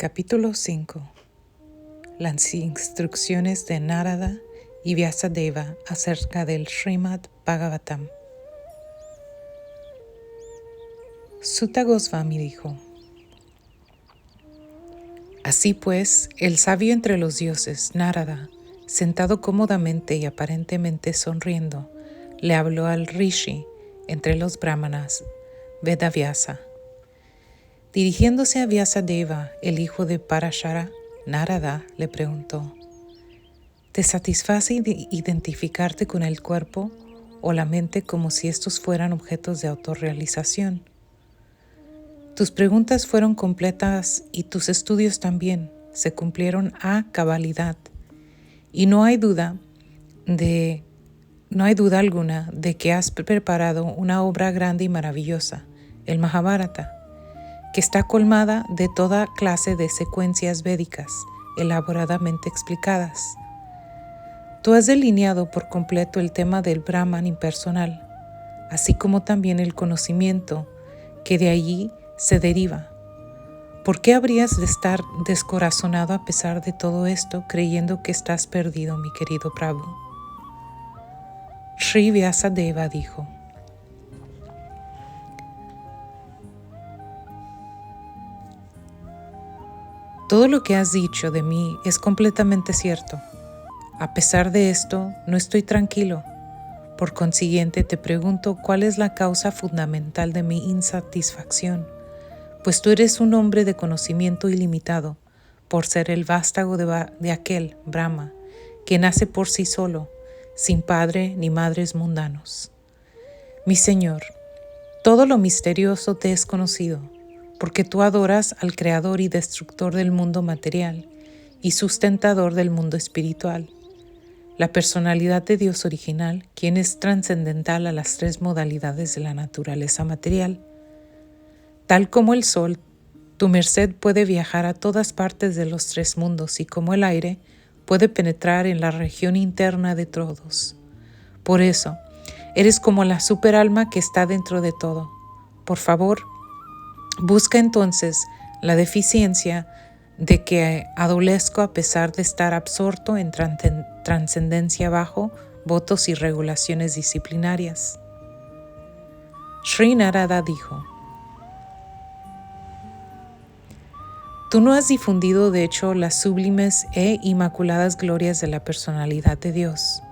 Capítulo 5. Las instrucciones de Narada y Vyasadeva acerca del Srimad Bhagavatam. Sutta Goswami dijo: Así pues, el sabio entre los dioses, Narada, sentado cómodamente y aparentemente sonriendo, le habló al Rishi entre los brahmanas, Vedavyasa. Dirigiéndose a Vyasadeva, el hijo de Parashara, Narada le preguntó: ¿te satisface identificarte con el cuerpo o la mente como si estos fueran objetos de autorrealización? Tus preguntas fueron completas y tus estudios también se cumplieron a cabalidad, y no hay duda alguna de que has preparado una obra grande y maravillosa, el Mahabharata, que está colmada de toda clase de secuencias védicas elaboradamente explicadas. Tú has delineado por completo el tema del Brahman impersonal, así como también el conocimiento que de allí se deriva. ¿Por qué habrías de estar descorazonado a pesar de todo esto, creyendo que estás perdido, mi querido Prabhu? Sri Vyasadeva dijo: todo lo que has dicho de mí es completamente cierto. A pesar de esto, no estoy tranquilo. Por consiguiente, te pregunto cuál es la causa fundamental de mi insatisfacción, pues tú eres un hombre de conocimiento ilimitado, por ser el vástago de aquel Brahma, que nace por sí solo, sin padre ni madres mundanos. Mi Señor, todo lo misterioso te es conocido, porque tú adoras al Creador y Destructor del mundo material y sustentador del mundo espiritual, la personalidad de Dios original, quien es trascendental a las tres modalidades de la naturaleza material. Tal como el sol, tu merced puede viajar a todas partes de los tres mundos y como el aire puede penetrar en la región interna de todos. Por eso, eres como la superalma que está dentro de todo. Por favor, busca entonces la deficiencia de que adolezco a pesar de estar absorto en trascendencia bajo votos y regulaciones disciplinarias. Sri Narada dijo: tú no has difundido de hecho las sublimes e inmaculadas glorias de la personalidad de Dios,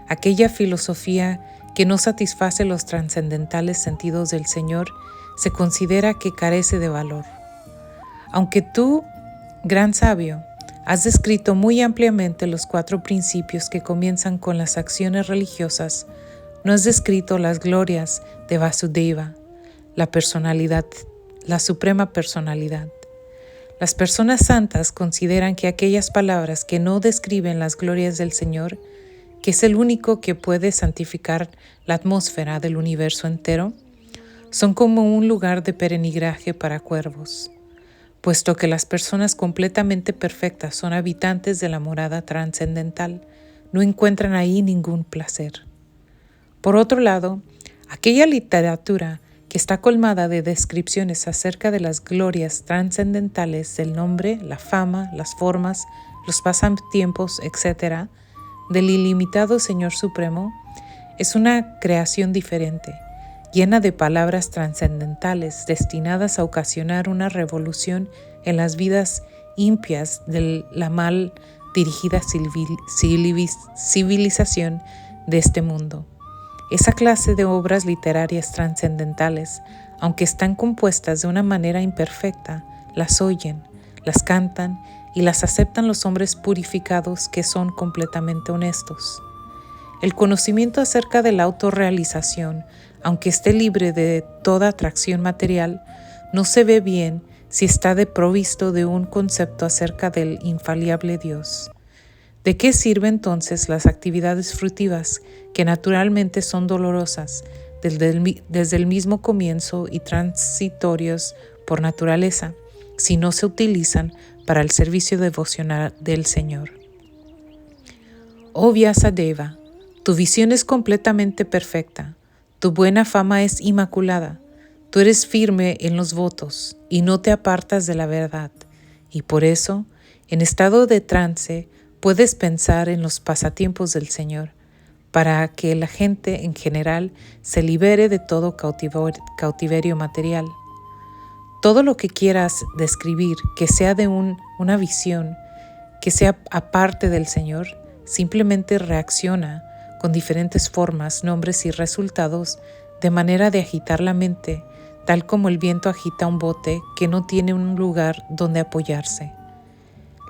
aquella filosofía que no satisface los trascendentales sentidos del Señor. Se considera que carece de valor. Aunque tú, gran sabio, has descrito muy ampliamente los 4 principios que comienzan con las acciones religiosas, no has descrito las glorias de Vasudeva, la personalidad, la suprema personalidad. Las personas santas consideran que aquellas palabras que no describen las glorias del Señor, que es el único que puede santificar la atmósfera del universo entero, son como un lugar de peregrinaje para cuervos, puesto que las personas completamente perfectas son habitantes de la morada trascendental, no encuentran ahí ningún placer. Por otro lado, aquella literatura que está colmada de descripciones acerca de las glorias trascendentales del nombre, la fama, las formas, los pasatiempos, etc., del ilimitado Señor Supremo, es una creación diferente, llena de palabras trascendentales destinadas a ocasionar una revolución en las vidas impias de la mal dirigida civilización de este mundo. Esa clase de obras literarias trascendentales, aunque están compuestas de una manera imperfecta, las oyen, las cantan y las aceptan los hombres purificados que son completamente honestos. El conocimiento acerca de la autorrealización, aunque esté libre de toda atracción material, no se ve bien si está desprovisto de un concepto acerca del infalible Dios. ¿De qué sirven entonces las actividades fructíferas que naturalmente son dolorosas desde el mismo comienzo y transitorios por naturaleza, si no se utilizan para el servicio devocional del Señor? Oh Vyasadeva, tu visión es completamente perfecta, tu buena fama es inmaculada, tú eres firme en los votos y no te apartas de la verdad, y por eso, en estado de trance, puedes pensar en los pasatiempos del Señor, para que la gente en general se libere de todo cautiverio material. Todo lo que quieras describir, que sea de una visión, que sea aparte del Señor, simplemente reacciona con diferentes formas, nombres y resultados, de manera de agitar la mente, tal como el viento agita un bote que no tiene un lugar donde apoyarse.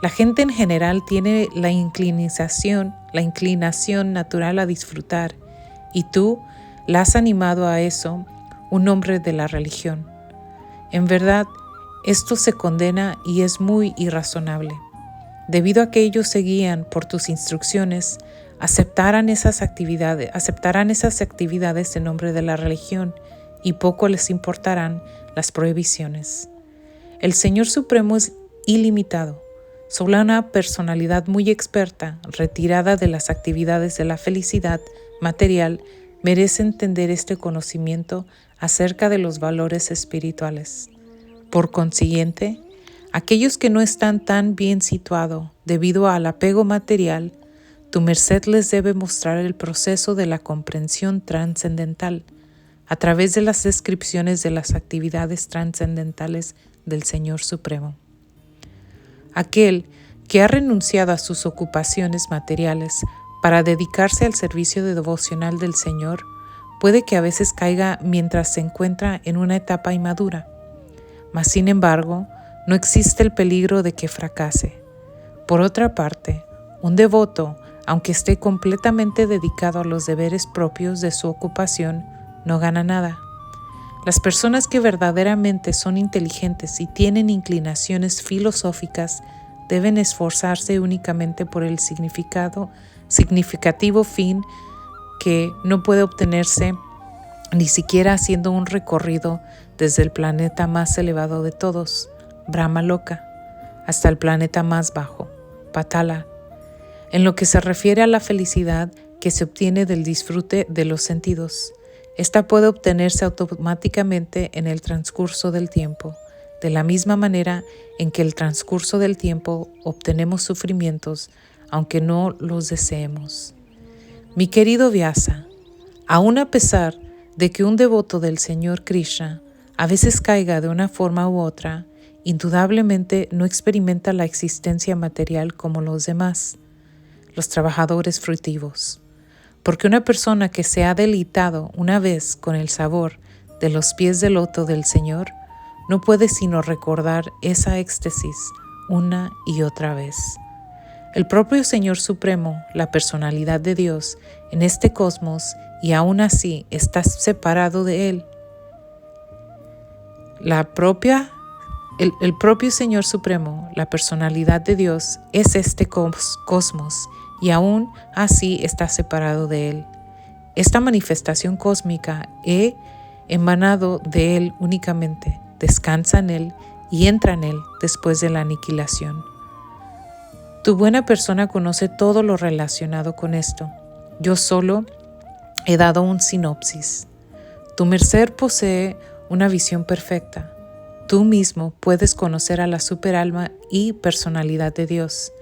La gente en general tiene la inclinación natural a disfrutar, y tú la has animado a eso, un hombre de la religión. En verdad, esto se condena y es muy irrazonable. Debido a que ellos seguían por tus instrucciones, aceptarán esas actividades en nombre de la religión, y poco les importarán las prohibiciones. El Señor Supremo es ilimitado. Solo una personalidad muy experta, retirada de las actividades de la felicidad material, merece entender este conocimiento acerca de los valores espirituales. Por consiguiente, aquellos que no están tan bien situados debido al apego material, tu merced les debe mostrar el proceso de la comprensión trascendental a través de las descripciones de las actividades trascendentales del Señor Supremo. Aquel que ha renunciado a sus ocupaciones materiales para dedicarse al servicio devocional del Señor puede que a veces caiga mientras se encuentra en una etapa inmadura, mas sin embargo no existe el peligro de que fracase. Por otra parte, un devoto, aunque esté completamente dedicado a los deberes propios de su ocupación, no gana nada. Las personas que verdaderamente son inteligentes y tienen inclinaciones filosóficas deben esforzarse únicamente por el significativo fin que no puede obtenerse ni siquiera haciendo un recorrido desde el planeta más elevado de todos, Brahma Loka, hasta el planeta más bajo, Patala, en lo que se refiere a la felicidad que se obtiene del disfrute de los sentidos. Esta puede obtenerse automáticamente en el transcurso del tiempo, de la misma manera en que el transcurso del tiempo obtenemos sufrimientos, aunque no los deseemos. Mi querido Vyasa, aun a pesar de que un devoto del Señor Krishna a veces caiga de una forma u otra, indudablemente no experimenta la existencia material como los demás, los trabajadores fruitivos. Porque una persona que se ha deleitado una vez con el sabor de los pies del loto del Señor, no puede sino recordar esa éxtasis una y otra vez. El propio Señor Supremo, la personalidad de Dios, en este cosmos, y aún así está separado de Él. El propio Señor Supremo, la personalidad de Dios, es este cosmos, y aún así está separado de Él. Esta manifestación cósmica he emanado de Él únicamente, descansa en Él y entra en Él después de la aniquilación. Tu buena persona conoce todo lo relacionado con esto. Yo solo he dado un sinopsis. Tu merced posee una visión perfecta. Tú mismo puedes conocer a la superalma y personalidad de Dios,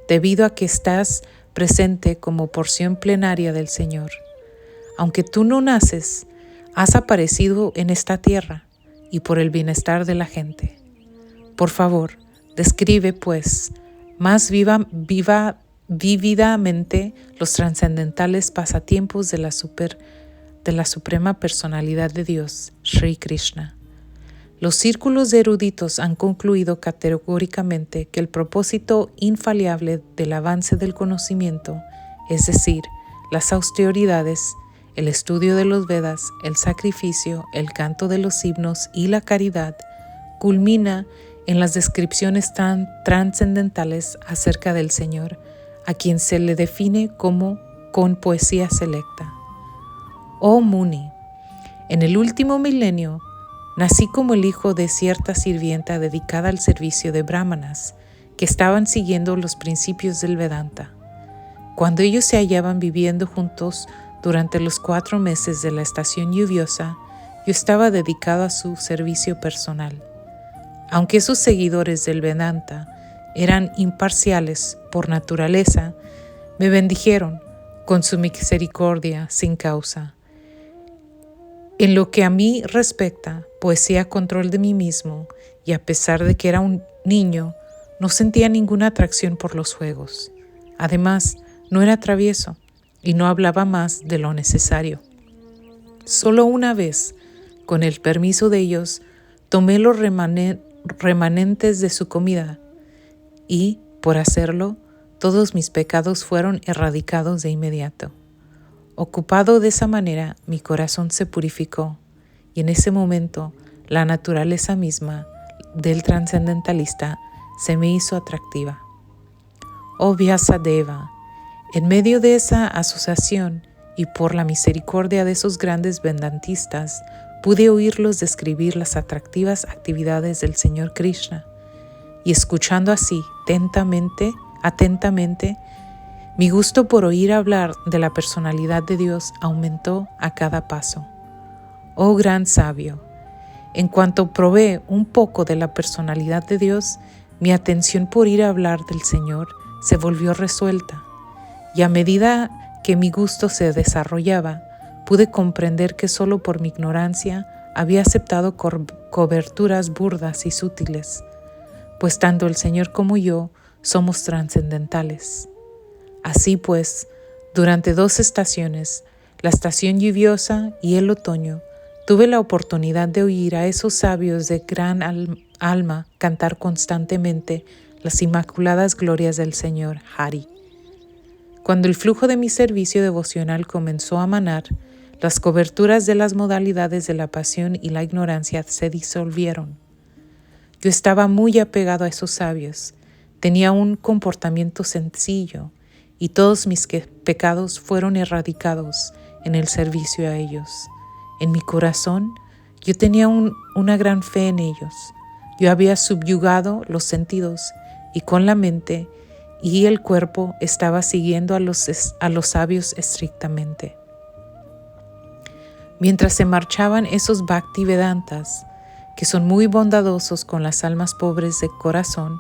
debido a que estás presente como porción plenaria del Señor. Aunque tú no naces, has aparecido en esta tierra y por el bienestar de la gente. Por favor, describe, pues, más vívidamente los trascendentales pasatiempos de la suprema personalidad de Dios, Sri Krishna. Los círculos de eruditos han concluido categóricamente que el propósito infalible del avance del conocimiento, es decir, las austeridades, el estudio de los Vedas, el sacrificio, el canto de los himnos y la caridad, culmina en las descripciones tan trascendentales acerca del Señor, a quien se le define como con poesía selecta. Oh Muni, en el último milenio, nací como el hijo de cierta sirvienta dedicada al servicio de brahmanas que estaban siguiendo los principios del Vedanta. Cuando ellos se hallaban viviendo juntos durante los 4 meses de la estación lluviosa, yo estaba dedicado a su servicio personal. Aunque esos seguidores del Vedanta eran imparciales por naturaleza, me bendijeron con su misericordia sin causa. En lo que a mí respecta, poseía control de mí mismo, y a pesar de que era un niño, no sentía ninguna atracción por los juegos. Además, no era travieso y no hablaba más de lo necesario. Solo una vez, con el permiso de ellos, tomé los remanentes de su comida y, por hacerlo, todos mis pecados fueron erradicados de inmediato. Ocupado de esa manera, mi corazón se purificó y en ese momento la naturaleza misma del trascendentalista se me hizo atractiva. Oh Vyasadeva, en medio de esa asociación y por la misericordia de esos grandes vedantistas, pude oírlos describir las atractivas actividades del Señor Krishna y escuchando así atentamente, mi gusto por oír hablar de la personalidad de Dios aumentó a cada paso. Oh gran sabio, en cuanto probé un poco de la personalidad de Dios, mi atención por oír hablar del Señor se volvió resuelta, y a medida que mi gusto se desarrollaba, pude comprender que solo por mi ignorancia había aceptado coberturas burdas y sutiles, pues tanto el Señor como yo somos trascendentales. Así pues, durante 2 estaciones, la estación lluviosa y el otoño, tuve la oportunidad de oír a esos sabios de gran alma cantar constantemente las inmaculadas glorias del Señor Hari. Cuando el flujo de mi servicio devocional comenzó a manar, las coberturas de las modalidades de la pasión y la ignorancia se disolvieron. Yo estaba muy apegado a esos sabios, tenía un comportamiento sencillo y todos mis pecados fueron erradicados en el servicio a ellos. En mi corazón, yo tenía una gran fe en ellos. Yo había subyugado los sentidos y con la mente y el cuerpo estaba siguiendo a los sabios estrictamente. Mientras se marchaban esos Bhaktivedantas, que son muy bondadosos con las almas pobres de corazón,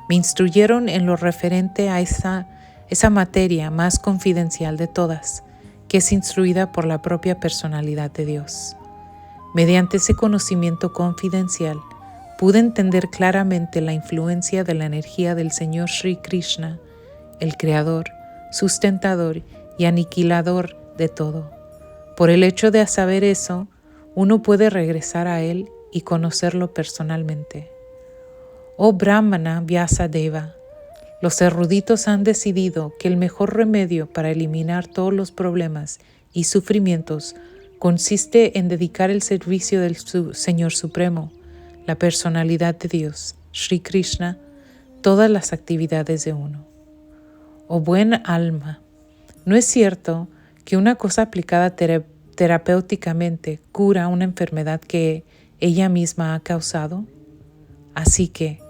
me instruyeron en lo referente a esa materia más confidencial de todas, que es instruida por la propia personalidad de Dios. Mediante ese conocimiento confidencial, pude entender claramente la influencia de la energía del Señor Sri Krishna, el Creador, sustentador y aniquilador de todo. Por el hecho de saber eso, uno puede regresar a Él y conocerlo personalmente. Oh Brahmana Vyasadeva, los eruditos han decidido que el mejor remedio para eliminar todos los problemas y sufrimientos consiste en dedicar el servicio del Señor Supremo, la personalidad de Dios, Sri Krishna, todas las actividades de uno. Oh buen alma, ¿no es cierto que una cosa aplicada terapéuticamente cura una enfermedad que ella misma ha causado? Así que,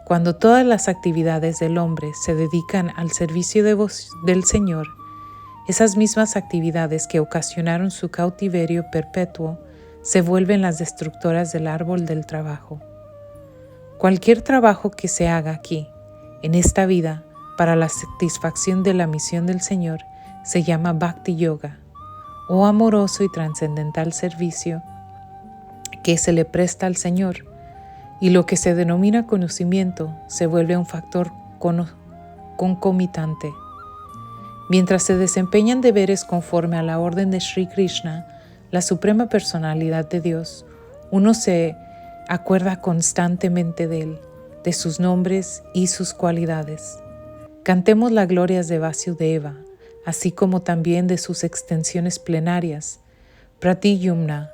cuando todas las actividades del hombre se dedican al servicio del Señor, esas mismas actividades que ocasionaron su cautiverio perpetuo se vuelven las destructoras del árbol del trabajo. Cualquier trabajo que se haga aquí, en esta vida, para la satisfacción de la misión del Señor, se llama Bhakti Yoga, o amoroso y trascendental servicio que se le presta al Señor, y lo que se denomina conocimiento se vuelve un factor concomitante. Mientras se desempeñan deberes conforme a la orden de Sri Krishna, la suprema personalidad de Dios, uno se acuerda constantemente de Él, de sus nombres y sus cualidades. Cantemos las glorias de Vasudeva, así como también de sus extensiones plenarias, Pradyumna,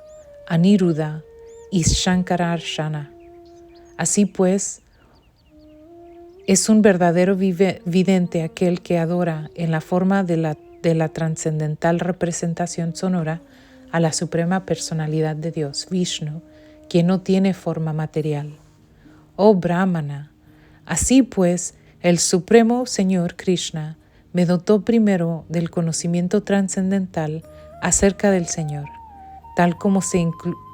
Aniruddha y Shankararshana. Así pues, es un verdadero vidente aquel que adora en la forma de la trascendental representación sonora a la suprema personalidad de Dios, Vishnu, quien no tiene forma material. Oh Brahmana, así pues, el Supremo Señor Krishna me dotó primero del conocimiento trascendental acerca del Señor, tal como se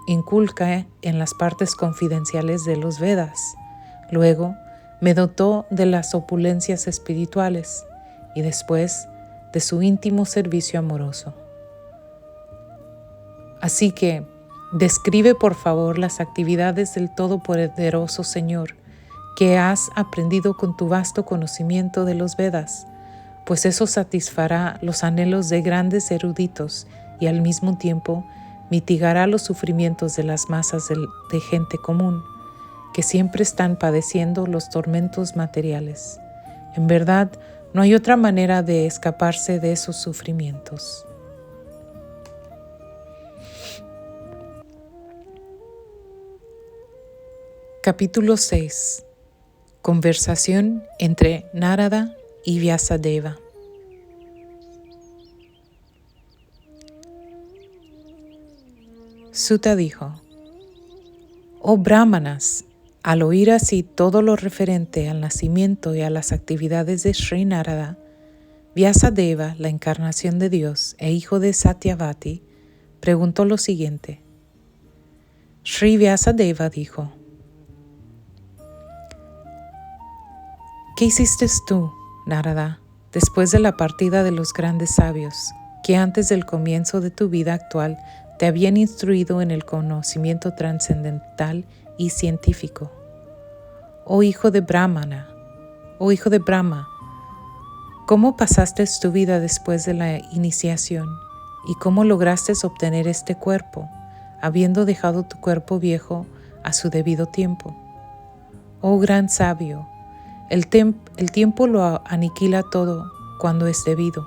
inculca en las partes confidenciales de los Vedas. Luego, me dotó de las opulencias espirituales y después de su íntimo servicio amoroso. Así que, describe por favor las actividades del Todopoderoso Señor que has aprendido con tu vasto conocimiento de los Vedas, pues eso satisfará los anhelos de grandes eruditos y al mismo tiempo mitigará los sufrimientos de las masas de gente común, que siempre están padeciendo los tormentos materiales. En verdad, no hay otra manera de escaparse de esos sufrimientos. Capítulo 6. Conversación entre Narada y Vyasadeva. Suta dijo: «Oh brahmanas, al oír así todo lo referente al nacimiento y a las actividades de Sri Narada, Vyasadeva, la encarnación de Dios e hijo de Satyavati, preguntó lo siguiente. Sri Vyasadeva dijo: ¿Qué hiciste tú, Narada, después de la partida de los grandes sabios, que antes del comienzo de tu vida actual te habían instruido en el conocimiento trascendental y científico? Oh hijo de Brahma, ¿cómo pasaste tu vida después de la iniciación y cómo lograste obtener este cuerpo, habiendo dejado tu cuerpo viejo a su debido tiempo? Oh gran sabio, el tiempo lo aniquila todo cuando es debido.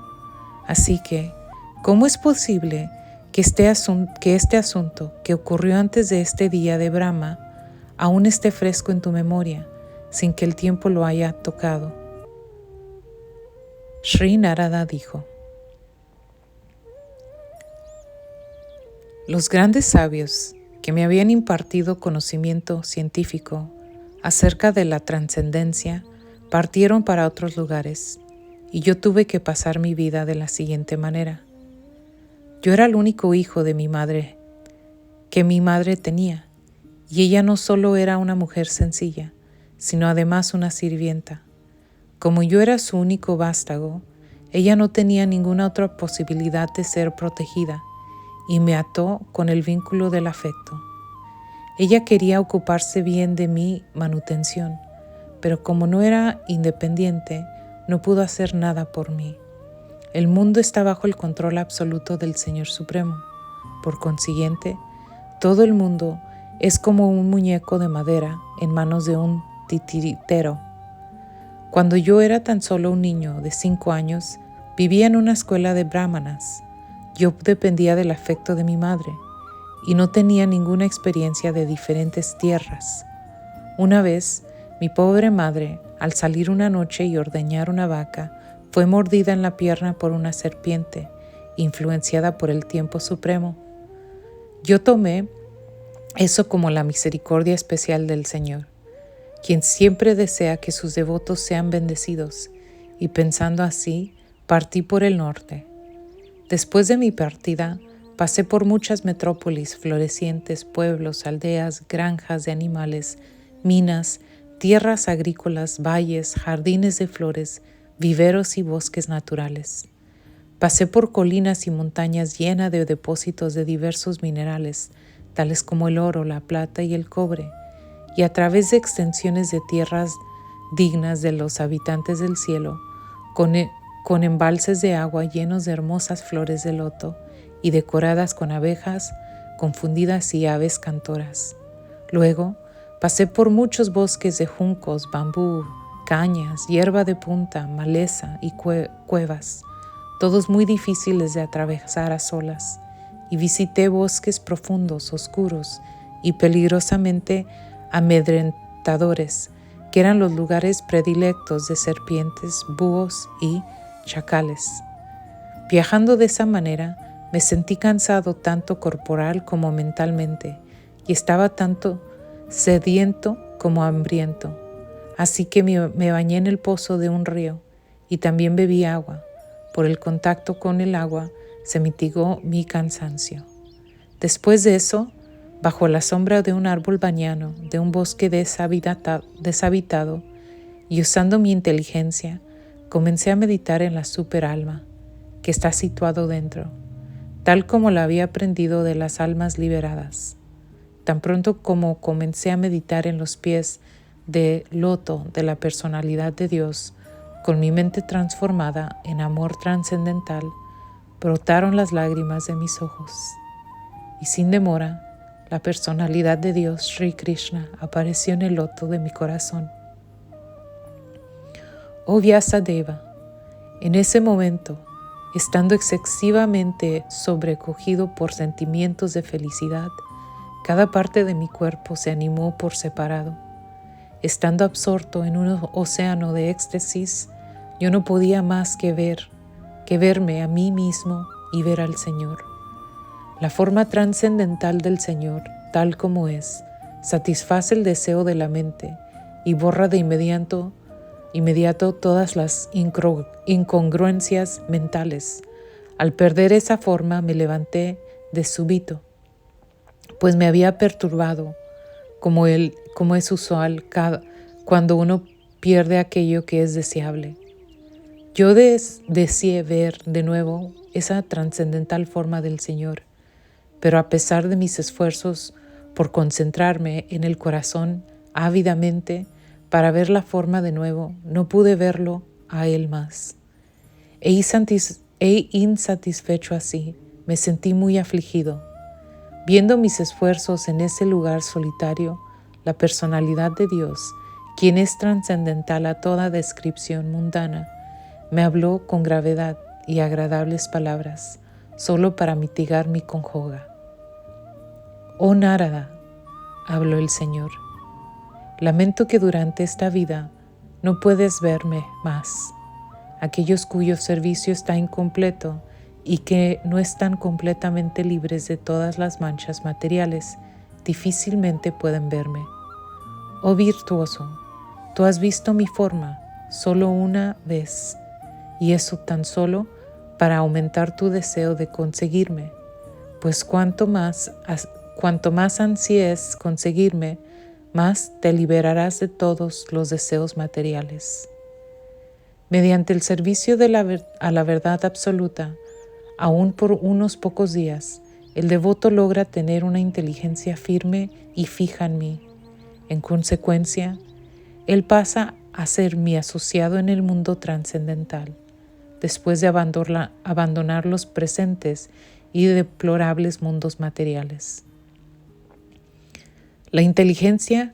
Así que, ¿cómo es posible que este asunto que ocurrió antes de este día de Brahma aún esté fresco en tu memoria, sin que el tiempo lo haya tocado? Sri Narada dijo: Los grandes sabios que me habían impartido conocimiento científico acerca de la trascendencia partieron para otros lugares, y yo tuve que pasar mi vida de la siguiente manera. Yo era el único hijo de mi madre que mi madre tenía, y ella no solo era una mujer sencilla, sino además una sirvienta. Como yo era su único vástago, ella no tenía ninguna otra posibilidad de ser protegida, y me ató con el vínculo del afecto. Ella quería ocuparse bien de mi manutención, pero como no era independiente, no pudo hacer nada por mí. El mundo está bajo el control absoluto del Señor Supremo. Por consiguiente, todo el mundo es como un muñeco de madera en manos de un titiritero. Cuando yo era tan solo un niño de 5 años, vivía en una escuela de brahmanas. Yo dependía del afecto de mi madre y no tenía ninguna experiencia de diferentes tierras. Una vez, mi pobre madre, al salir una noche y ordeñar una vaca, fue mordida en la pierna por una serpiente, influenciada por el tiempo supremo. Yo tomé eso como la misericordia especial del Señor, quien siempre desea que sus devotos sean bendecidos, y pensando así, partí por el norte. Después de mi partida, pasé por muchas metrópolis florecientes, pueblos, aldeas, granjas de animales, minas, tierras agrícolas, valles, jardines de flores, viveros y bosques naturales. Pasé por colinas y montañas llenas de depósitos de diversos minerales, tales como el oro, la plata y el cobre, y a través de extensiones de tierras dignas de los habitantes del cielo, con embalses de agua llenos de hermosas flores de loto y decoradas con abejas confundidas y aves cantoras. Luego, pasé por muchos bosques de juncos, bambú, cañas, hierba de punta, maleza y cuevas, todos muy difíciles de atravesar a solas, y visité bosques profundos, oscuros y peligrosamente amedrentadores, que eran los lugares predilectos de serpientes, búhos y chacales. Viajando de esa manera, me sentí cansado tanto corporal como mentalmente, y estaba tanto sediento como hambriento. Así que me bañé en el pozo de un río y también bebí agua. Por el contacto con el agua se mitigó mi cansancio. Después de eso, bajo la sombra de un árbol bañano de un bosque deshabitado, y usando mi inteligencia, comencé a meditar en la superalma que está situado dentro, tal como la había aprendido de las almas liberadas. Tan pronto como comencé a meditar en los pies de loto de la personalidad de Dios, con mi mente transformada en amor trascendental, brotaron las lágrimas de mis ojos. Y sin demora, la personalidad de Dios, Sri Krishna, apareció en el loto de mi corazón. Oh Vyasadeva, en ese momento, estando excesivamente sobrecogido por sentimientos de felicidad, cada parte de mi cuerpo se animó por separado. Estando absorto en un océano de éxtasis, yo no podía más que verme a mí mismo y ver al Señor. La forma trascendental del Señor, tal como es, satisface el deseo de la mente y borra de inmediato todas las incongruencias mentales. Al perder esa forma me levanté de súbito, pues me había perturbado, como es usual cuando uno pierde aquello que es deseable. Yo deseé ver de nuevo esa trascendental forma del Señor, pero a pesar de mis esfuerzos por concentrarme en el corazón ávidamente para ver la forma de nuevo, no pude verlo a Él más. E insatisfecho así, me sentí muy afligido. Viendo mis esfuerzos en ese lugar solitario, la personalidad de Dios, quien es trascendental a toda descripción mundana, me habló con gravedad y agradables palabras, solo para mitigar mi congoja. Oh Narada, habló el Señor, lamento que durante esta vida no puedes verme más. Aquellos cuyo servicio está incompleto y que no están completamente libres de todas las manchas materiales, difícilmente pueden verme. Oh virtuoso, tú has visto mi forma solo una vez, y eso tan solo para aumentar tu deseo de conseguirme, pues cuanto más ansíes conseguirme, más te liberarás de todos los deseos materiales. Mediante el servicio a la verdad absoluta, aún por unos pocos días, el devoto logra tener una inteligencia firme y fija en mí. En consecuencia, él pasa a ser mi asociado en el mundo trascendental, después de abandonar los presentes y deplorables mundos materiales. La inteligencia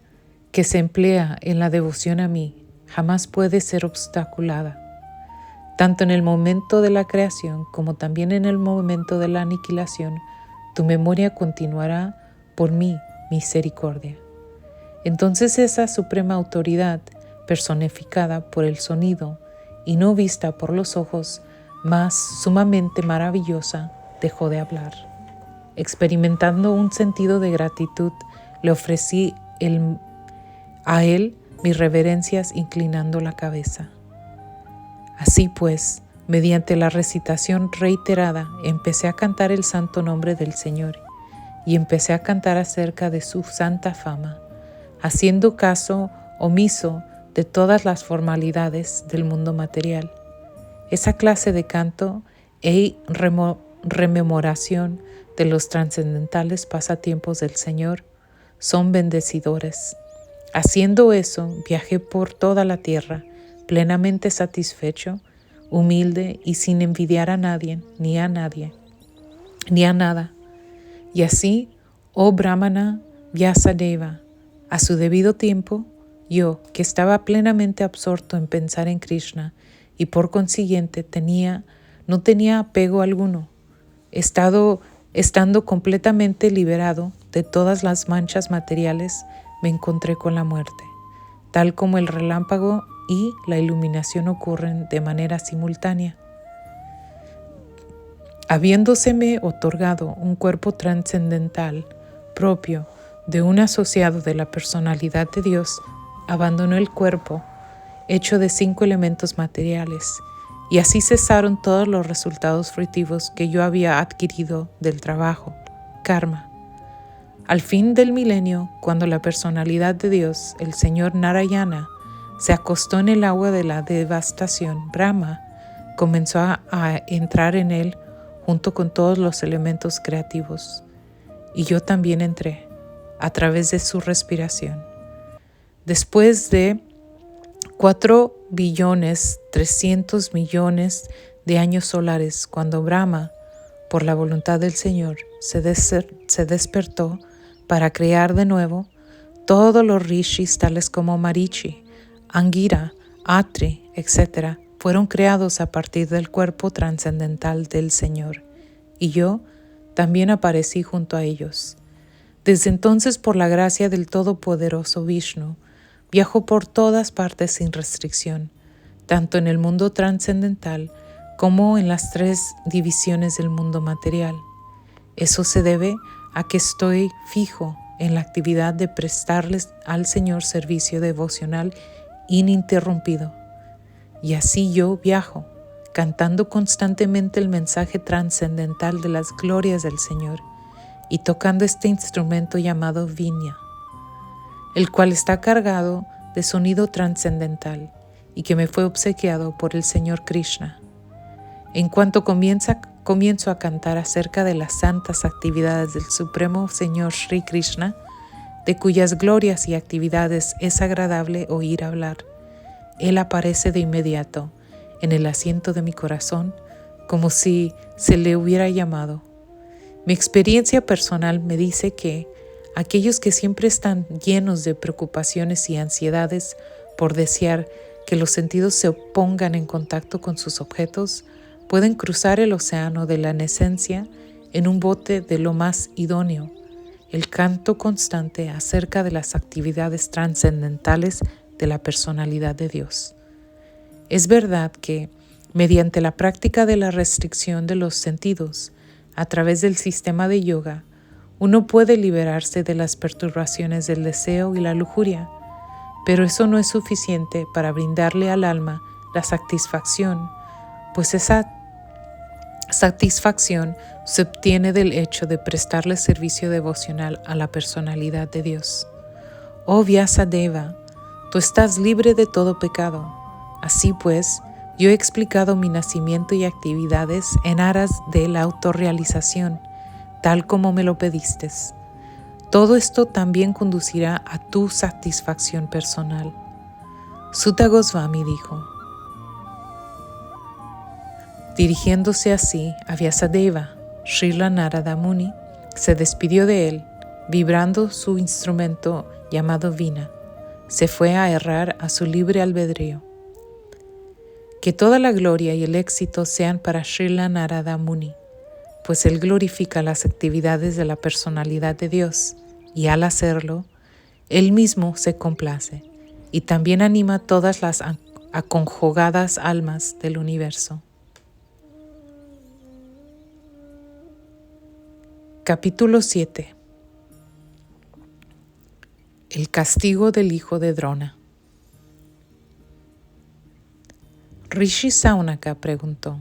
que se emplea en la devoción a mí jamás puede ser obstaculada. Tanto en el momento de la creación como también en el momento de la aniquilación, tu memoria continuará por mi misericordia. Entonces esa suprema autoridad, personificada por el sonido y no vista por los ojos, más sumamente maravillosa, dejó de hablar. Experimentando un sentido de gratitud, le ofrecí a él mis reverencias inclinando la cabeza. Así pues, mediante la recitación reiterada, empecé a cantar el santo nombre del Señor y empecé a cantar acerca de su santa fama, haciendo caso omiso de todas las formalidades del mundo material. Esa clase de canto e rememoración de los trascendentales pasatiempos del Señor son bendecidores. Haciendo eso, viajé por toda la tierra, plenamente satisfecho, humilde y sin envidiar a nadie, ni a nada. Y así, oh Brahmana Vyasadeva, a su debido tiempo, yo, que estaba plenamente absorto en pensar en Krishna y por consiguiente no tenía apego alguno, estando completamente liberado de todas las manchas materiales, me encontré con la muerte, tal como el relámpago y la iluminación ocurren de manera simultánea. Habiéndoseme otorgado un cuerpo trascendental propio de un asociado de la personalidad de Dios, abandonó el cuerpo hecho de 5 elementos materiales, y así cesaron todos los resultados fructíferos que yo había adquirido del trabajo, karma. Al fin del milenio, cuando la personalidad de Dios, el Señor Narayana, se acostó en el agua de la devastación. Brahma comenzó a entrar en él junto con todos los elementos creativos. Y yo también entré a través de su respiración. Después de 4.300.000.000 de años solares, cuando Brahma, por la voluntad del Señor, se despertó para crear de nuevo, todos los rishis tales como Marichi, Angira, Atri, etc., fueron creados a partir del cuerpo trascendental del Señor, y yo también aparecí junto a ellos. Desde entonces, por la gracia del Todopoderoso Vishnu, viajo por todas partes sin restricción, tanto en el mundo trascendental como en las 3 divisiones del mundo material. Eso se debe a que estoy fijo en la actividad de prestarles al Señor servicio devocional ininterrumpido. Y así yo viajo, cantando constantemente el mensaje trascendental de las glorias del Señor y tocando este instrumento llamado Viña, el cual está cargado de sonido trascendental y que me fue obsequiado por el Señor Krishna. En cuanto comienzo a cantar acerca de las santas actividades del Supremo Señor Sri Krishna, de cuyas glorias y actividades es agradable oír hablar, Él aparece de inmediato en el asiento de mi corazón, como si se le hubiera llamado. Mi experiencia personal me dice que aquellos que siempre están llenos de preocupaciones y ansiedades por desear que los sentidos se pongan en contacto con sus objetos, pueden cruzar el océano de la nesencia en un bote de lo más idóneo, el canto constante acerca de las actividades trascendentales de la personalidad de Dios. Es verdad que, mediante la práctica de la restricción de los sentidos, a través del sistema de yoga, uno puede liberarse de las perturbaciones del deseo y la lujuria, pero eso no es suficiente para brindarle al alma la satisfacción, pues esa satisfacción se obtiene del hecho de prestarle servicio devocional a la personalidad de Dios. Oh Vyasadeva, tú estás libre de todo pecado. Así pues, yo he explicado mi nacimiento y actividades en aras de la autorrealización, tal como me lo pediste. Todo esto también conducirá a tu satisfacción personal. Sutta Goswami dijo, dirigiéndose así a Vyasadeva, Srila Narada Muni se despidió de él, vibrando su instrumento llamado Vina. Se fue a errar a su libre albedrío. Que toda la gloria y el éxito sean para Srila Narada Muni, pues él glorifica las actividades de la personalidad de Dios, y al hacerlo, él mismo se complace, y también anima a todas las aconjugadas almas del universo. Capítulo 7. El castigo del hijo de Drona. Rishi Saunaka preguntó: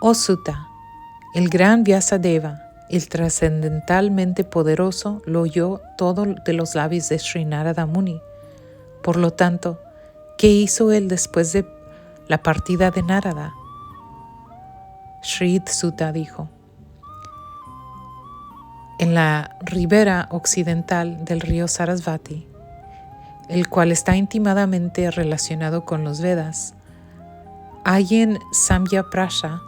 Oh Sutta, el gran Vyasadeva, el trascendentalmente poderoso, lo oyó todo de los labios de Sri Narada Muni. Por lo tanto, ¿qué hizo él después de la partida de Narada? Sri Sutta dijo: en la ribera occidental del río Sarasvati, el cual está íntimamente relacionado con los Vedas, hay en Samyaprasha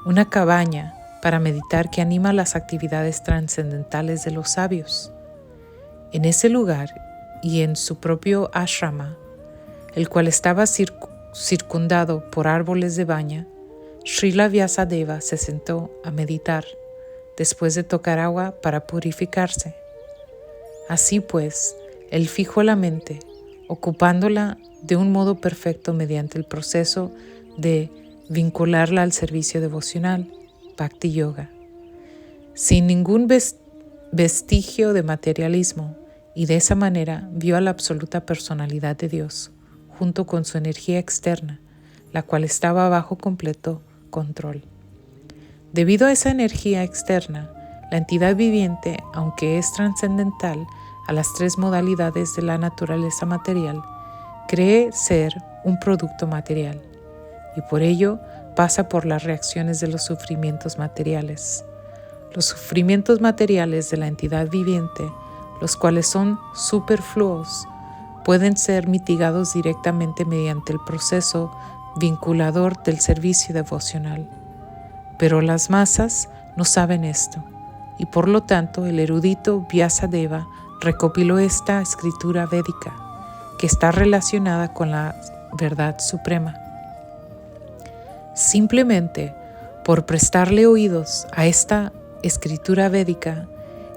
una cabaña para meditar que anima las actividades trascendentales de los sabios. En ese lugar y en su propio ashrama, el cual estaba circundado por árboles de baña, Srila Vyasadeva se sentó a meditar después de tocar agua para purificarse. Así pues, él fijó la mente, ocupándola de un modo perfecto mediante el proceso de vincularla al servicio devocional, Bhakti Yoga, sin ningún vestigio de materialismo, y de esa manera vio a la absoluta personalidad de Dios, junto con su energía externa, la cual estaba bajo completo control. Debido a esa energía externa, la entidad viviente, aunque es trascendental a las tres modalidades de la naturaleza material, cree ser un producto material y por ello pasa por las reacciones de los sufrimientos materiales. Los sufrimientos materiales de la entidad viviente, los cuales son superfluos, pueden ser mitigados directamente mediante el proceso vinculador del servicio devocional. Pero las masas no saben esto, y por lo tanto el erudito Vyasadeva recopiló esta escritura védica, que está relacionada con la verdad suprema. Simplemente por prestarle oídos a esta escritura védica,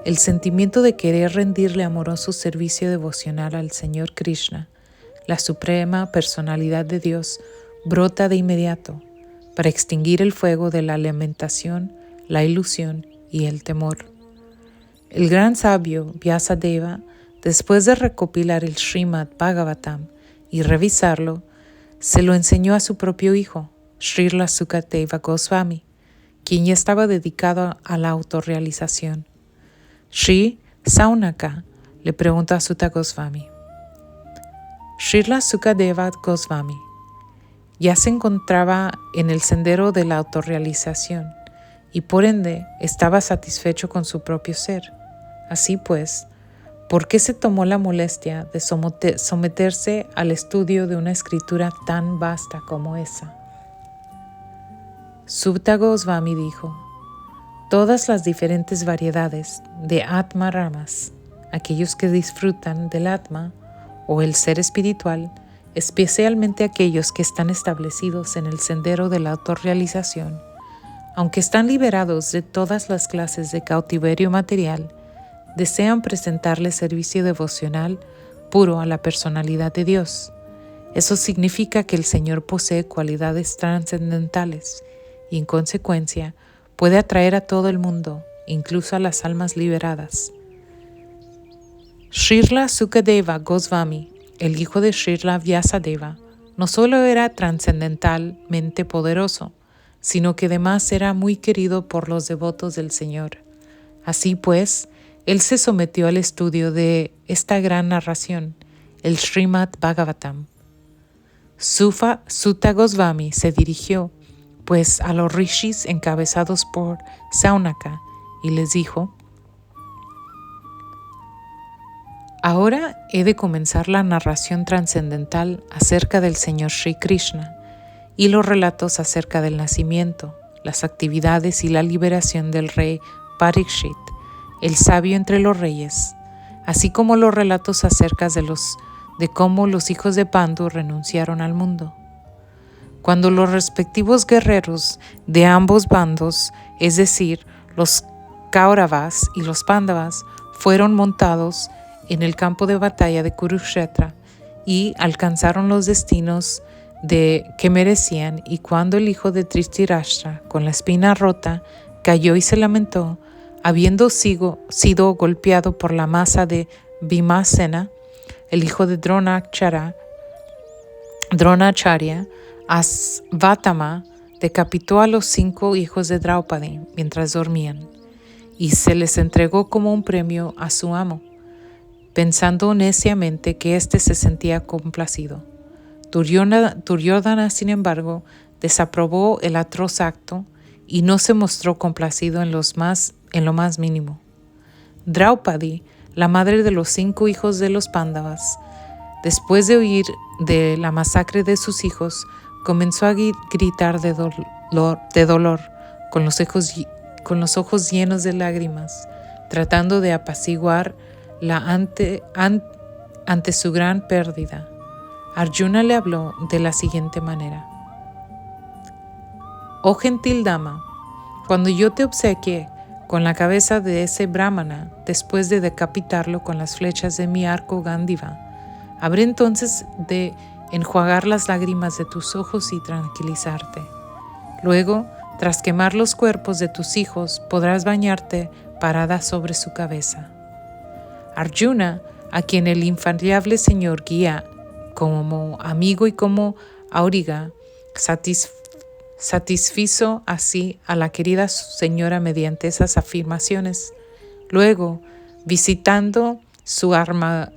el sentimiento de querer rendirle amoroso servicio devocional al Señor Krishna, la suprema personalidad de Dios, brota de inmediato para extinguir el fuego de la lamentación, la ilusión y el temor. El gran sabio Vyasadeva, después de recopilar el Srimad Bhagavatam y revisarlo, se lo enseñó a su propio hijo, Srila Sukadeva Goswami, quien ya estaba dedicado a la autorrealización. Sri Saunaka le preguntó a Sutta Goswami: Srila Sukadeva Goswami ya se encontraba en el sendero de la autorrealización y por ende estaba satisfecho con su propio ser. Así pues, ¿por qué se tomó la molestia de someterse al estudio de una escritura tan vasta como esa? Sutta Goswami dijo: todas las diferentes variedades de Atma Ramas, aquellos que disfrutan del Atma o el ser espiritual, especialmente aquellos que están establecidos en el sendero de la autorrealización, aunque están liberados de todas las clases de cautiverio material, desean presentarle servicio devocional puro a la personalidad de Dios. Eso significa que el Señor posee cualidades trascendentales y, en consecuencia, puede atraer a todo el mundo, incluso a las almas liberadas. Srila Sukadeva Goswami, el hijo de Srila Vyasadeva, no solo era trascendentalmente poderoso, sino que además era muy querido por los devotos del Señor. Así pues, él se sometió al estudio de esta gran narración, el Srimad Bhagavatam. Sutta Goswami se dirigió pues a los rishis encabezados por Saunaka y les dijo: ahora he de comenzar la narración trascendental acerca del Señor Sri Krishna y los relatos acerca del nacimiento, las actividades y la liberación del rey Parikshit, el sabio entre los reyes, así como los relatos acerca de cómo los hijos de Pandu renunciaron al mundo. Cuando los respectivos guerreros de ambos bandos, es decir, los Kauravas y los Pandavas, fueron montados en el campo de batalla de Kurukshetra y alcanzaron los destinos que merecían, y cuando el hijo de Dhritarashtra, con la espina rota, cayó y se lamentó, habiendo sido golpeado por la masa de Bhimasena, el hijo de Dronacharya, Asvatthama decapitó a los 5 hijos de Draupadi mientras dormían y se les entregó como un premio a su amo, pensando neciamente que éste se sentía complacido. Duryodhana, sin embargo, desaprobó el atroz acto y no se mostró complacido en lo más mínimo. Draupadi, la madre de los 5 hijos de los Pándavas, después de oír de la masacre de sus hijos, comenzó a gritar de dolor, con los ojos llenos de lágrimas, tratando de apaciguar ante su gran pérdida. Arjuna le habló de la siguiente manera: oh gentil dama, cuando yo te obsequié con la cabeza de ese brahmana, después de decapitarlo con las flechas de mi arco Gándiva, habré entonces de enjuagar las lágrimas de tus ojos y tranquilizarte. Luego, tras quemar los cuerpos de tus hijos, podrás bañarte parada sobre su cabeza. Arjuna, a quien el infalible Señor guía como amigo y como auriga, Satisfizo así a la querida señora mediante esas afirmaciones. Luego, vistiendo su armadura,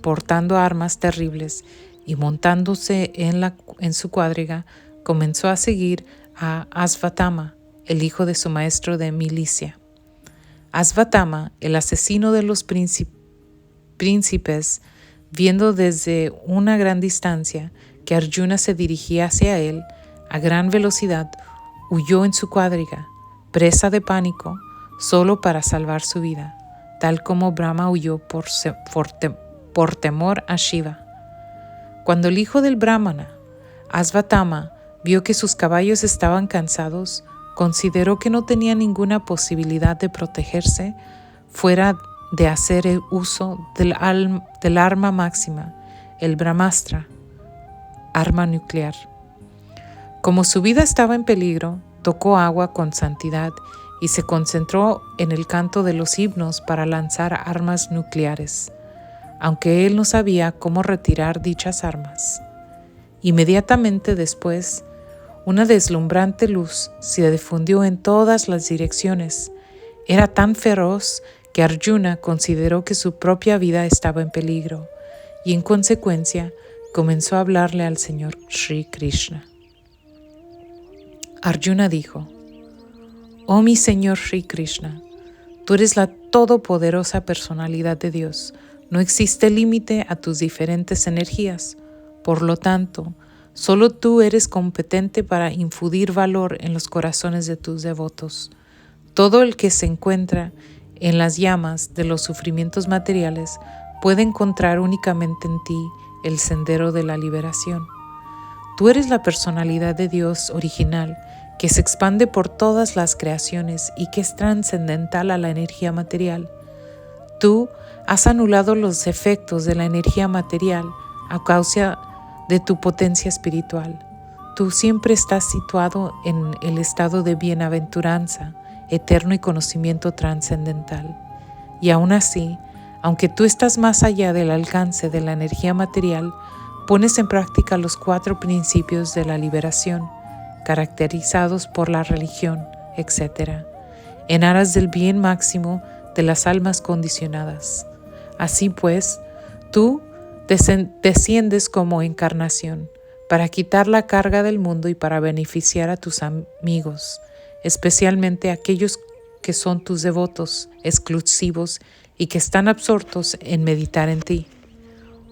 portando armas terribles y montándose en su cuadriga, comenzó a seguir a Asvatama, el hijo de su maestro de milicia. Asvatama, el asesino de los príncipes, viendo desde una gran distancia que Arjuna se dirigía hacia él a gran velocidad, huyó en su cuadriga, presa de pánico, solo para salvar su vida, tal como Brahma huyó por temor a Shiva. Cuando el hijo del Brahmana, Asvatama, vio que sus caballos estaban cansados, consideró que no tenía ninguna posibilidad de protegerse fuera de hacer el uso del arma máxima, el Brahmastra, arma nuclear. Como su vida estaba en peligro, tocó agua con santidad y se concentró en el canto de los himnos para lanzar armas nucleares, aunque él no sabía cómo retirar dichas armas. Inmediatamente después, una deslumbrante luz se difundió en todas las direcciones. Era tan feroz que Arjuna consideró que su propia vida estaba en peligro y en consecuencia comenzó a hablarle al Señor Sri Krishna. Arjuna dijo: «Oh mi Señor Sri Krishna, tú eres la todopoderosa personalidad de Dios. No existe límite a tus diferentes energías. Por lo tanto, solo tú eres competente para infundir valor en los corazones de tus devotos. Todo el que se encuentra en las llamas de los sufrimientos materiales puede encontrar únicamente en ti el sendero de la liberación. Tú eres la personalidad de Dios original que se expande por todas las creaciones y que es trascendental a la energía material. Tú has anulado los efectos de la energía material a causa de tu potencia espiritual. Tú siempre estás situado en el estado de bienaventuranza, eterno y conocimiento trascendental. Y aún así, aunque tú estás más allá del alcance de la energía material, pones en práctica los 4 principios de la liberación, caracterizados por la religión, etc., en aras del bien máximo de las almas condicionadas. Así pues, tú desciendes como encarnación para quitar la carga del mundo y para beneficiar a tus amigos, especialmente aquellos que son tus devotos exclusivos y que están absortos en meditar en ti.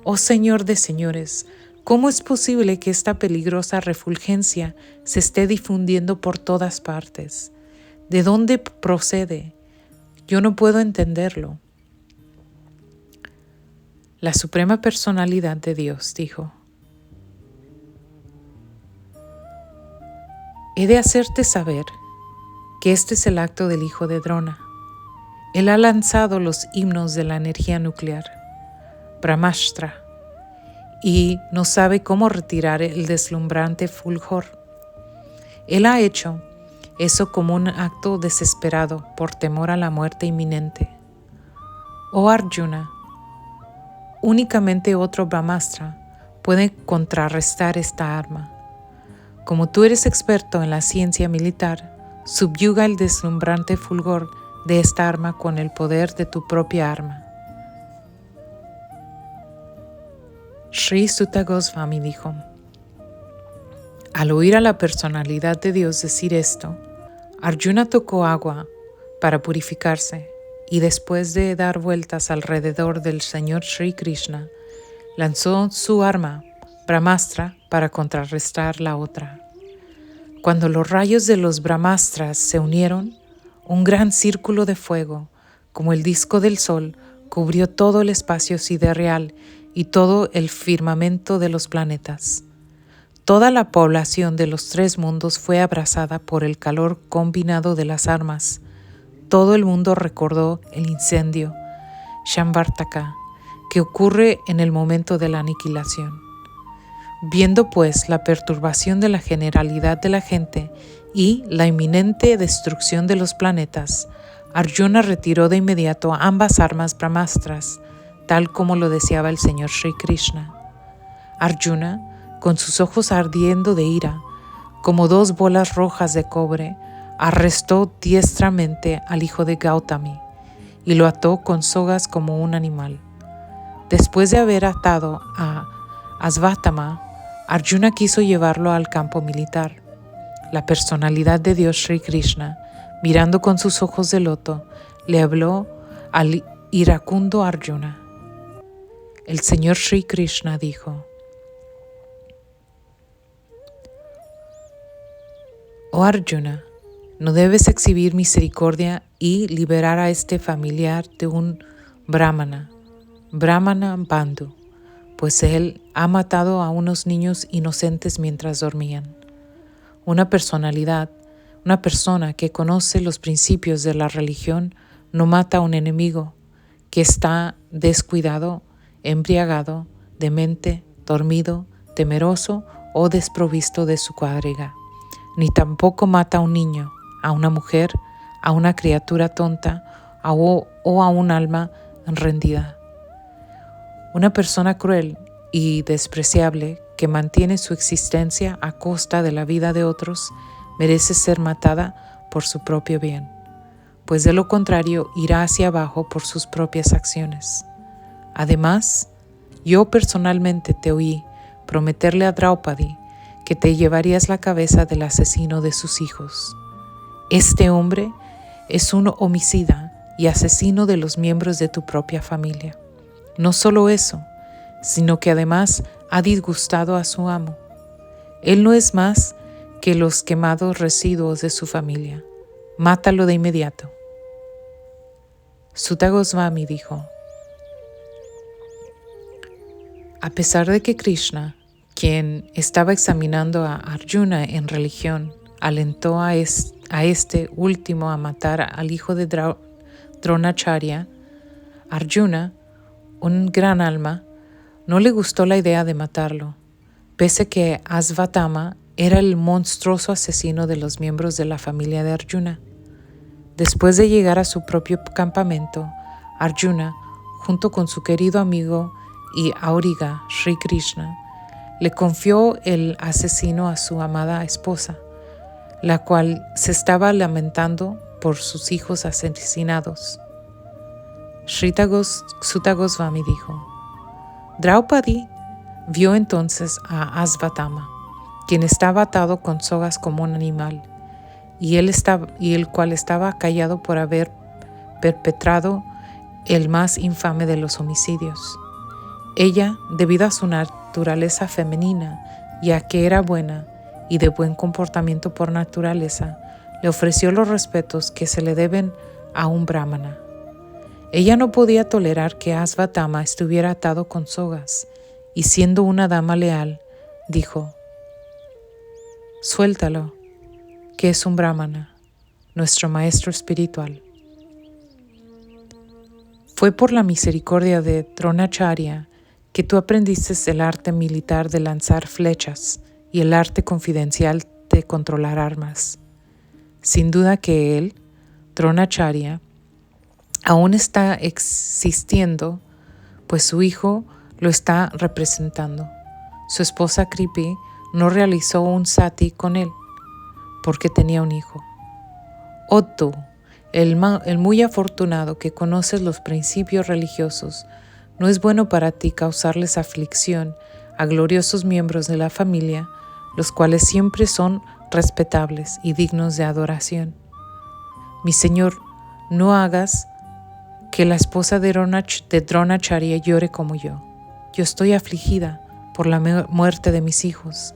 Oh Señor de señores, ¿cómo es posible que esta peligrosa refulgencia se esté difundiendo por todas partes? ¿De dónde procede? Yo no puedo entenderlo». La Suprema Personalidad de Dios dijo: «He de hacerte saber que este es el acto del hijo de Drona. Él ha lanzado los himnos de la energía nuclear, Brahmastra, y no sabe cómo retirar el deslumbrante fulgor. Él ha hecho eso como un acto desesperado por temor a la muerte inminente. Oh Arjuna, únicamente otro Brahmastra puede contrarrestar esta arma. Como tú eres experto en la ciencia militar, subyuga el deslumbrante fulgor de esta arma con el poder de tu propia arma». Sri Sutta Goswami dijo: al oír a la personalidad de Dios decir esto, Arjuna tocó agua para purificarse y después de dar vueltas alrededor del Señor Sri Krishna, lanzó su arma, Brahmastra, para contrarrestar la otra. Cuando los rayos de los Brahmastras se unieron, un gran círculo de fuego, como el disco del sol, cubrió todo el espacio sidereal y todo el firmamento de los planetas. Toda la población de los 3 mundos fue abrasada por el calor combinado de las armas. Todo el mundo recordó el incendio, Shamvartaka, que ocurre en el momento de la aniquilación. Viendo pues la perturbación de la generalidad de la gente y la inminente destrucción de los planetas, Arjuna retiró de inmediato ambas armas brahmastras, tal como lo deseaba el Señor Sri Krishna. Arjuna con sus ojos ardiendo de ira, como dos bolas rojas de cobre, arrestó diestramente al hijo de Gautami y lo ató con sogas como un animal. Después de haber atado a Asvatthama, Arjuna quiso llevarlo al campo militar. La personalidad de Dios Sri Krishna, mirando con sus ojos de loto, le habló al iracundo Arjuna. El Señor Sri Krishna dijo: Oh Arjuna, no debes exhibir misericordia y liberar a este familiar de un Brahmana Bandhu, pues él ha matado a unos niños inocentes mientras dormían. Una persona que conoce los principios de la religión, no mata a un enemigo que está descuidado, embriagado, demente, dormido, temeroso o desprovisto de su cuadriga. Ni tampoco mata a un niño, a una mujer, a una criatura tonta o a un alma rendida. Una persona cruel y despreciable que mantiene su existencia a costa de la vida de otros merece ser matada por su propio bien, pues de lo contrario irá hacia abajo por sus propias acciones. Además, yo personalmente te oí prometerle a Draupadi que te llevarías la cabeza del asesino de sus hijos. Este hombre es un homicida y asesino de los miembros de tu propia familia. No solo eso, sino que además ha disgustado a su amo. Él no es más que los quemados residuos de su familia. Mátalo de inmediato. Sutta Goswami dijo: a pesar de que Krishna, quien estaba examinando a Arjuna en religión, alentó a este último a matar al hijo de Dronacharya, Arjuna, un gran alma, no le gustó la idea de matarlo, pese que Asvatthama era el monstruoso asesino de los miembros de la familia de Arjuna. Después de llegar a su propio campamento, Arjuna, junto con su querido amigo y auriga Sri Krishna, le confió el asesino a su amada esposa, la cual se estaba lamentando por sus hijos asesinados. Sutta Goswami dijo: Draupadi vio entonces a Asvatthama, quien estaba atado con sogas como un animal, y el cual estaba callado por haber perpetrado el más infame de los homicidios. Ella, debido a su naturaleza femenina, ya que era buena y de buen comportamiento por naturaleza, le ofreció los respetos que se le deben a un brahmana. Ella no podía tolerar que Asvatthama estuviera atado con sogas, y siendo una dama leal, dijo: suéltalo, que es un brahmana, nuestro maestro espiritual. Fue por la misericordia de Dronacharya que tú aprendiste el arte militar de lanzar flechas y el arte confidencial de controlar armas. Sin duda que él, Dronacharya, aún está existiendo, pues su hijo lo está representando. Su esposa Kripi no realizó un sati con él, porque tenía un hijo. Oh tú, el muy afortunado que conoces los principios religiosos, ¿no es bueno para ti causarles aflicción a gloriosos miembros de la familia, los cuales siempre son respetables y dignos de adoración? Mi Señor, no hagas que la esposa de Dronacharya llore como yo. Yo estoy afligida por la muerte de mis hijos.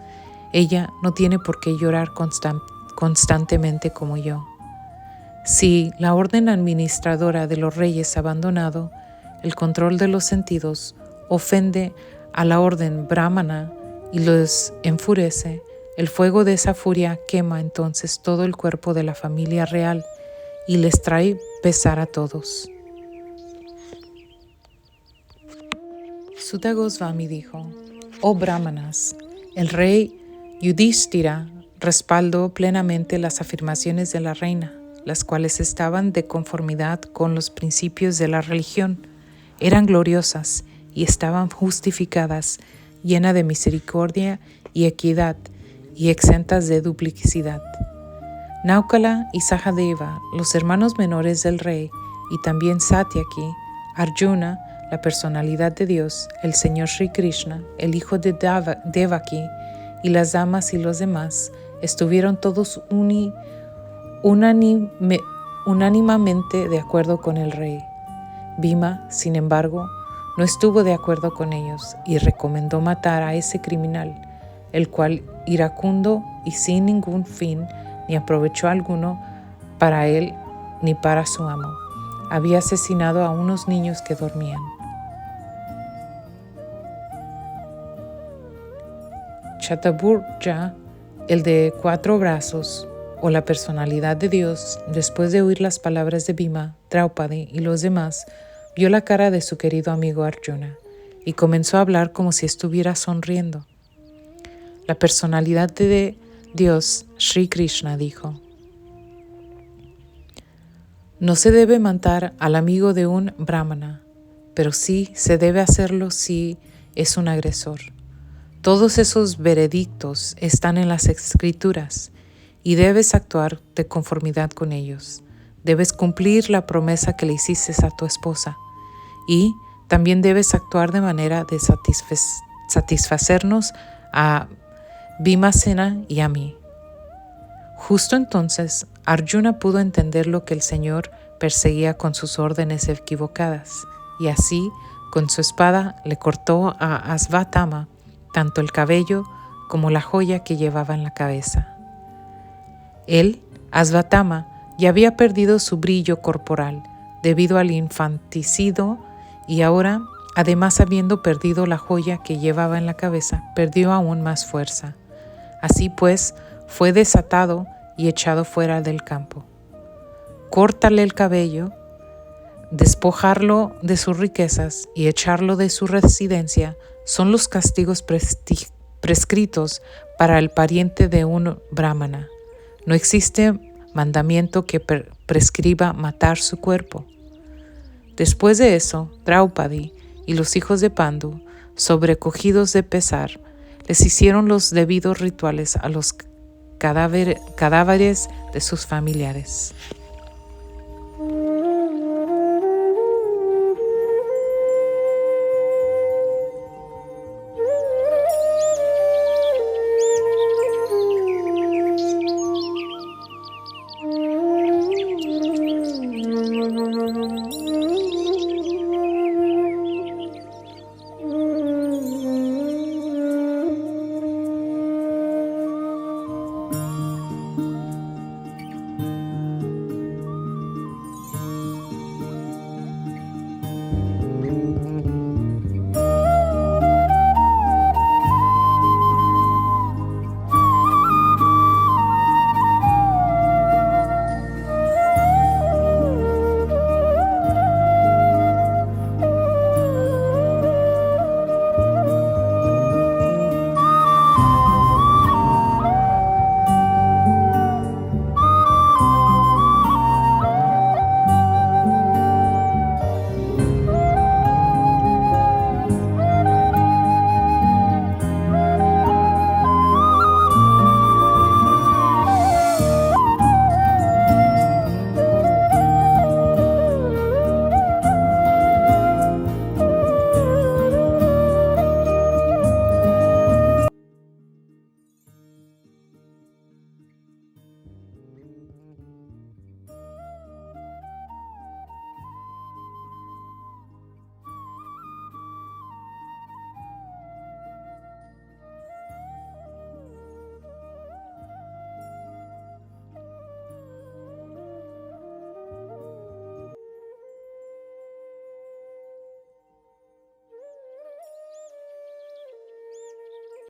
Ella no tiene por qué llorar constantemente como yo. Si la orden administradora de los reyes abandonado el control de los sentidos ofende a la orden brahmana y los enfurece, el fuego de esa furia quema entonces todo el cuerpo de la familia real y les trae pesar a todos. Sutta Goswami dijo: oh brahmanas, el rey Yudhishthira respaldó plenamente las afirmaciones de la reina, las cuales estaban de conformidad con los principios de la religión, eran gloriosas y estaban justificadas, llena de misericordia y equidad, y exentas de duplicidad. Naukala y Sahadeva, los hermanos menores del rey, y también Satyaki, Arjuna, la personalidad de Dios, el Señor Sri Krishna, el hijo de Devaki, y las damas y los demás, estuvieron todos unánimemente de acuerdo con el rey. Bhima, sin embargo, no estuvo de acuerdo con ellos y recomendó matar a ese criminal, el cual, iracundo y sin ningún fin ni aprovecho alguno para él ni para su amo, había asesinado a unos niños que dormían. Chaturbhuja, el de 4 brazos, o la personalidad de Dios, después de oír las palabras de Bhima, Draupadi y los demás, vio la cara de su querido amigo Arjuna y comenzó a hablar como si estuviera sonriendo. La personalidad de Dios, Sri Krishna, dijo: no se debe matar al amigo de un brahmana, pero sí se debe hacerlo si es un agresor. Todos esos veredictos están en las escrituras y debes actuar de conformidad con ellos. Debes cumplir la promesa que le hiciste a tu esposa y también debes actuar de manera de satisfacernos a Bhimasena y a mí. Justo entonces, Arjuna pudo entender lo que el Señor perseguía con sus órdenes equivocadas, y así, con su espada, le cortó a Asvatthama tanto el cabello como la joya que llevaba en la cabeza. Él, Asvatthama, ya había perdido su brillo corporal debido al infanticidio y ahora, además habiendo perdido la joya que llevaba en la cabeza, perdió aún más fuerza. Así pues, fue desatado y echado fuera del campo. Córtale el cabello, despojarlo de sus riquezas y echarlo de su residencia son los castigos prescritos para el pariente de un brahmana. No existe mandamiento que prescriba matar su cuerpo. Después de eso, Draupadi y los hijos de Pandu, sobrecogidos de pesar, les hicieron los debidos rituales a los cadáveres de sus familiares.